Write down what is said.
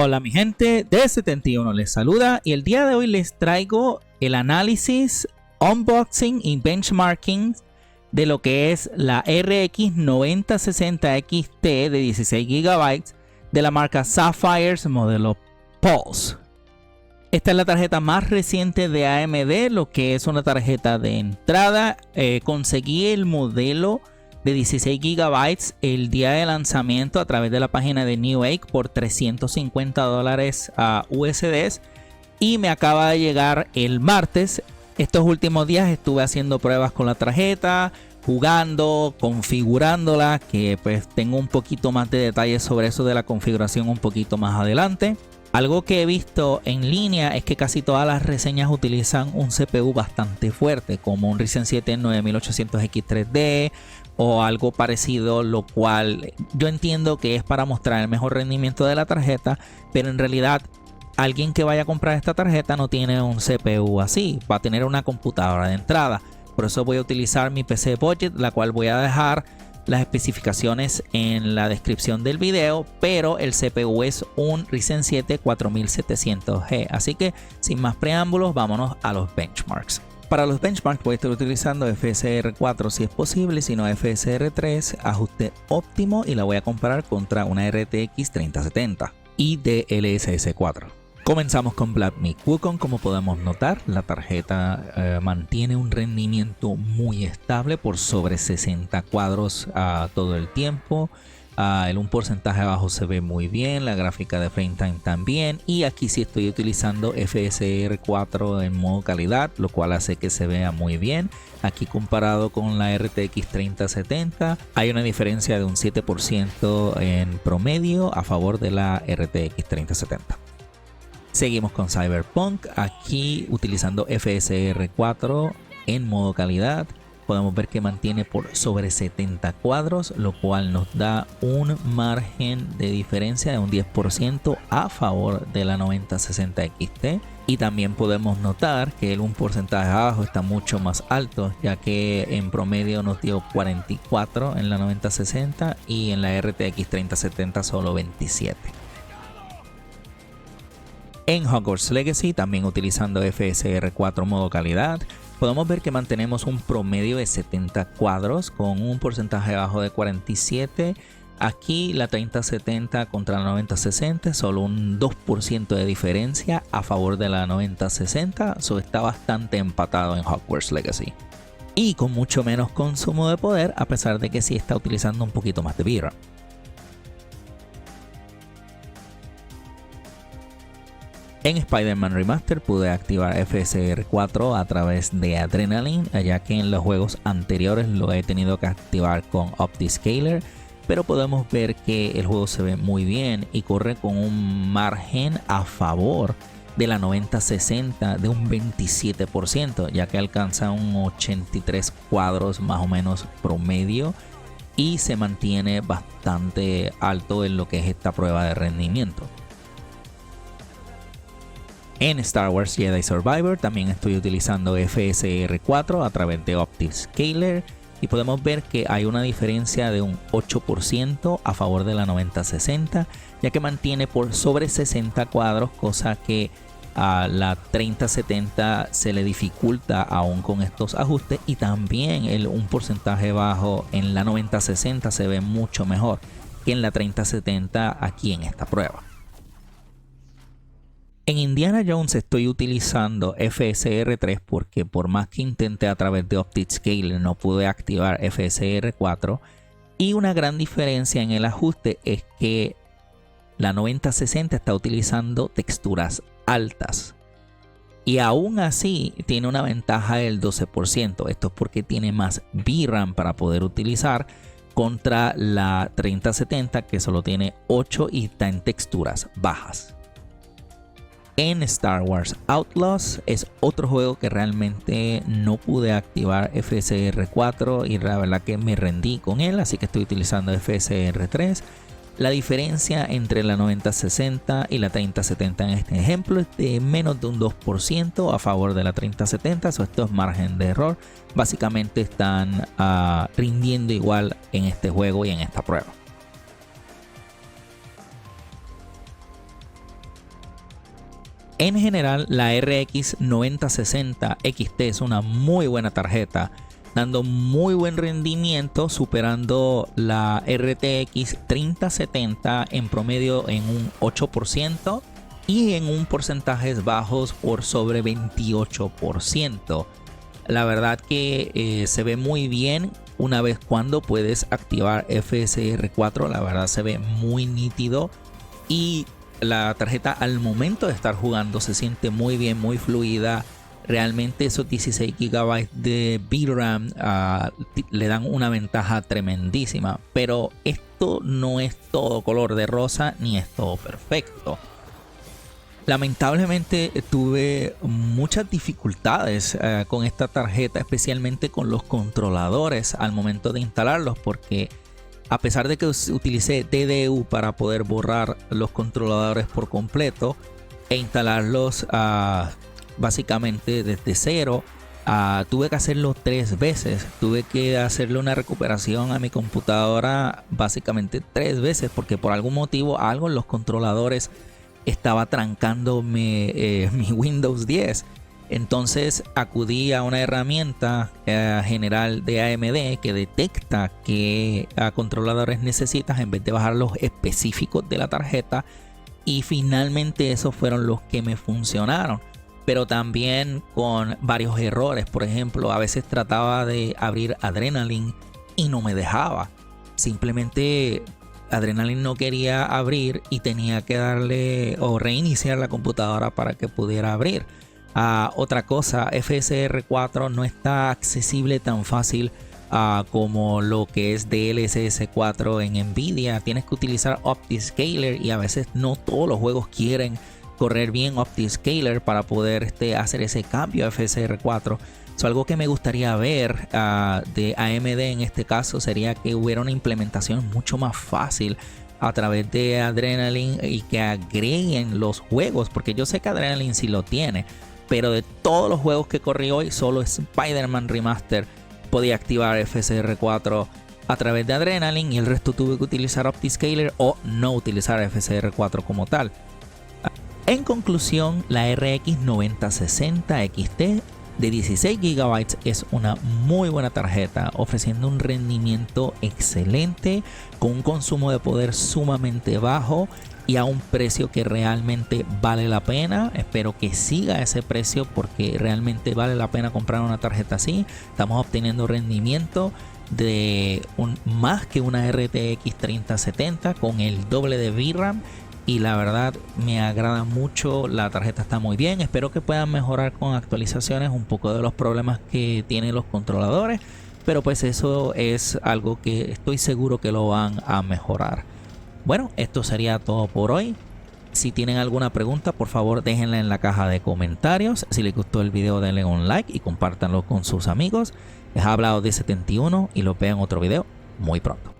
Hola mi gente de 71 les saluda y el día de hoy les traigo el análisis, unboxing y benchmarking de lo que es la RX 9060 XT de 16 GB de la marca Sapphire modelo Pulse. Esta es la tarjeta más reciente de AMD, lo que es una tarjeta de entrada. Conseguí el modelo de 16 GB el día de lanzamiento a través de la página de Newegg por $350 a USDs y me acaba de llegar el martes. Estos últimos días estuve haciendo pruebas con la tarjeta, jugando, configurándola, que pues tengo un poquito más de detalles sobre eso de la configuración un poquito más adelante. Algo que he visto en línea es que casi todas las reseñas utilizan un CPU bastante fuerte, como un Ryzen 7 9800X3D o algo parecido, lo cual yo entiendo que es para mostrar el mejor rendimiento de la tarjeta, pero en realidad alguien que vaya a comprar esta tarjeta no tiene un CPU así, va a tener una computadora de entrada. Por eso voy a utilizar mi PC Budget, la cual voy a dejar las especificaciones en la descripción del video, pero el CPU es un Ryzen 7 4700G, así que sin más preámbulos vámonos a los benchmarks. Para los benchmarks voy a estar utilizando FSR 4 si es posible, si no FSR 3, ajuste óptimo, y la voy a comparar contra una RTX 3070 y DLSS 4. Comenzamos con Black Myth Wukong. Como podemos notar, la tarjeta mantiene un rendimiento muy estable por sobre 60 cuadros todo el tiempo. El 1% bajo se ve muy bien, la gráfica de frame time también, y aquí sí estoy utilizando FSR 4 en modo calidad, lo cual hace que se vea muy bien. Aquí comparado con la RTX 3070 hay una diferencia de un 7% en promedio a favor de la RTX 3070. Seguimos con Cyberpunk, aquí utilizando FSR 4 en modo calidad. Podemos ver que mantiene por sobre 70 cuadros, lo cual nos da un margen de diferencia de un 10% a favor de la 9060 XT. Y también podemos notar que el 1% abajo está mucho más alto, ya que en promedio nos dio 44 en la 9060 y en la RTX 3070 solo 27. En Hogwarts Legacy, también utilizando FSR 4 modo calidad, podemos ver que mantenemos un promedio de 70 cuadros con un porcentaje bajo de 47. Aquí la 3070 contra la 9060, solo un 2% de diferencia a favor de la 9060. Eso está bastante empatado en Hogwarts Legacy. Y con mucho menos consumo de poder, a pesar de que sí está utilizando un poquito más de VRAM. En Spider-Man Remaster pude activar FSR 4 a través de Adrenaline, ya que en los juegos anteriores lo he tenido que activar con OptiScaler, pero podemos ver que el juego se ve muy bien y corre con un margen a favor de la 9060 de un 27%, ya que alcanza un 83 cuadros más o menos promedio y se mantiene bastante alto en lo que es esta prueba de rendimiento. En Star Wars Jedi Survivor también estoy utilizando FSR 4 a través de OptiScaler y podemos ver que hay una diferencia de un 8% a favor de la 9060, ya que mantiene por sobre 60 cuadros, cosa que a la 3070 se le dificulta aún con estos ajustes, y también el 1% bajo en la 9060 se ve mucho mejor que en la 3070 aquí en esta prueba. En Indiana Jones estoy utilizando FSR 3 porque por más que intenté a través de OptiScaler no pude activar FSR 4, y una gran diferencia en el ajuste es que la 9060 está utilizando texturas altas y aún así tiene una ventaja del 12%. Esto es porque tiene más VRAM para poder utilizar contra la 3070 que solo tiene 8 y está en texturas bajas. En Star Wars Outlaws es otro juego que realmente no pude activar FSR 4 y la verdad que me rendí con él, así que estoy utilizando FSR 3. La diferencia entre la 9060 y la 3070 en este ejemplo es de menos de un 2% a favor de la 3070, esto es margen de error. Básicamente están rindiendo igual en este juego y en esta prueba. En general, la RX 9060 XT es una muy buena tarjeta, dando muy buen rendimiento, superando la RTX 3070 en promedio en un 8% y en un porcentajes bajos por sobre 28%. La verdad que se ve muy bien una vez cuando puedes activar FSR 4, la verdad se ve muy nítido y la tarjeta al momento de estar jugando se siente muy bien, muy fluida. Realmente esos 16 GB de VRAM le dan una ventaja tremendísima, pero esto no es todo color de rosa ni es todo perfecto. Lamentablemente tuve muchas dificultades con esta tarjeta, especialmente con los controladores al momento de instalarlos, porque a pesar de que utilicé DDU para poder borrar los controladores por completo e instalarlos básicamente desde cero, tuve que hacerlo 3 veces. Tuve que hacerle una recuperación a mi computadora básicamente 3 veces porque por algún motivo algo en los controladores estaba trancándome mi Windows 10. Entonces acudí a una herramienta general de AMD que detecta qué controladores necesitas en vez de bajar los específicos de la tarjeta, y finalmente esos fueron los que me funcionaron, pero también con varios errores. Por ejemplo, a veces trataba de abrir Adrenaline y no me dejaba, simplemente Adrenaline no quería abrir y tenía que darle o reiniciar la computadora para que pudiera abrir. Otra cosa, FSR 4 no está accesible tan fácil como lo que es DLSS 4 en Nvidia. Tienes que utilizar OptiScaler y a veces no todos los juegos quieren correr bien OptiScaler para poder hacer ese cambio a FSR 4. Algo que me gustaría ver de AMD en este caso sería que hubiera una implementación mucho más fácil a través de Adrenaline y que agreguen los juegos, porque yo sé que Adrenaline sí lo tiene, pero de todos los juegos que corrí hoy, solo Spider-Man Remaster podía activar FSR 4 a través de Adrenaline y el resto tuve que utilizar OptiScaler o no utilizar FSR 4 como tal. En conclusión, la RX 9060 XT de 16 GB es una muy buena tarjeta, ofreciendo un rendimiento excelente con un consumo de poder sumamente bajo y a un precio que realmente vale la pena. Espero que siga ese precio porque realmente vale la pena comprar una tarjeta así. Estamos obteniendo rendimiento de más que una RTX 3070 con el doble de VRAM. Y la verdad me agrada mucho, la tarjeta está muy bien. Espero que puedan mejorar con actualizaciones un poco de los problemas que tienen los controladores, pero pues eso es algo que estoy seguro que lo van a mejorar. Bueno, esto sería todo por hoy. Si tienen alguna pregunta, por favor déjenla en la caja de comentarios. Si les gustó el video, denle un like y compártanlo con sus amigos. Les ha hablado D71 y los veo en otro video muy pronto.